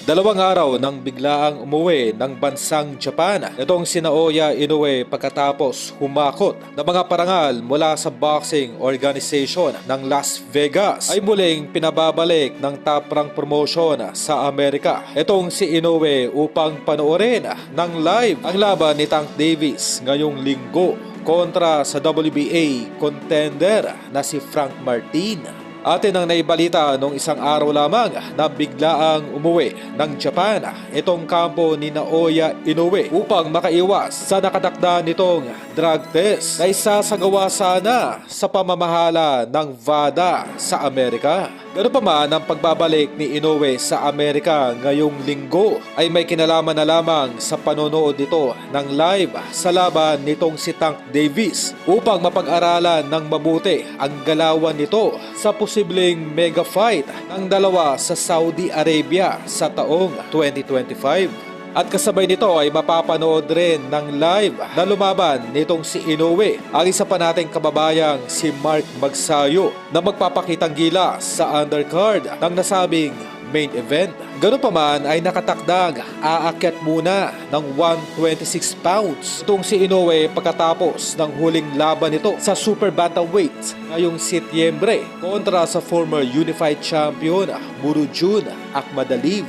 2 araw nang biglaang umuwi ng bansang Japan itong si Naoya Inoue pagkatapos humakot ng mga parangal mula sa boxing organization ng Las Vegas ay muling pinababalik ng top rank promotion sa Amerika. Itong si Inoue upang panoorin ng live ang laban ni Tank Davis ngayong linggo kontra sa WBA contender na si Frank Martin. Atin ang naibalita noong isang araw lamang na biglaang umuwi ng Japan itong kampo ni Naoya Inoue upang makaiwas sa nakatakda nitong drug test na isasagawa sana sa pamamahala ng VADA sa Amerika. Ganoon pa man ang pagbabalik ni Inoue sa Amerika ngayong linggo ay may kinalaman na lamang sa panonood nito ng live sa laban nitong si Tank Davis upang mapag-aralan ng mabuti ang galawan nito sa posibleng mega fight ng dalawa sa Saudi Arabia sa taong 2025. At kasabay nito ay mapapanood rin ng live na lumaban nitong si Inoue ang isa pa nating kababayang si Mark Magsayo na magpapakitang gilas sa undercard ng nasabing main event. Ganun pa man ay nakatakdang aakyat muna ng 126 pounds itong si Inoue pagkatapos ng huling laban nito sa super bantamweight ngayong Setyembre kontra sa former unified champion Murodjon Akhmadaliev.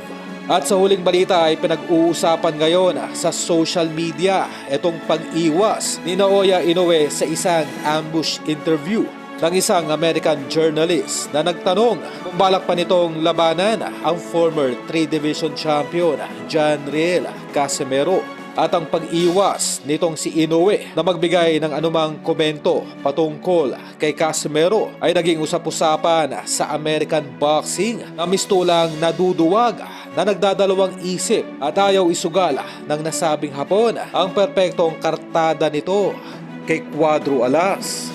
At sa huling balita ay pinag-uusapan ngayon sa social media itong pag-iwas ni Naoya Inoue sa isang ambush interview ng isang American journalist na nagtanong kung balak pa nitong labanan ang former 3-division champion John Riel Casimero. At ang pag-iwas nitong si Inoue na magbigay ng anumang komento patungkol kay Casimero ay naging usap-usapan sa American boxing na mistulang naduduwag na nagdadalawang isip at ayaw isugal ng nasabing Hapon ang perpektong kartada nito kay Cuadro Alas.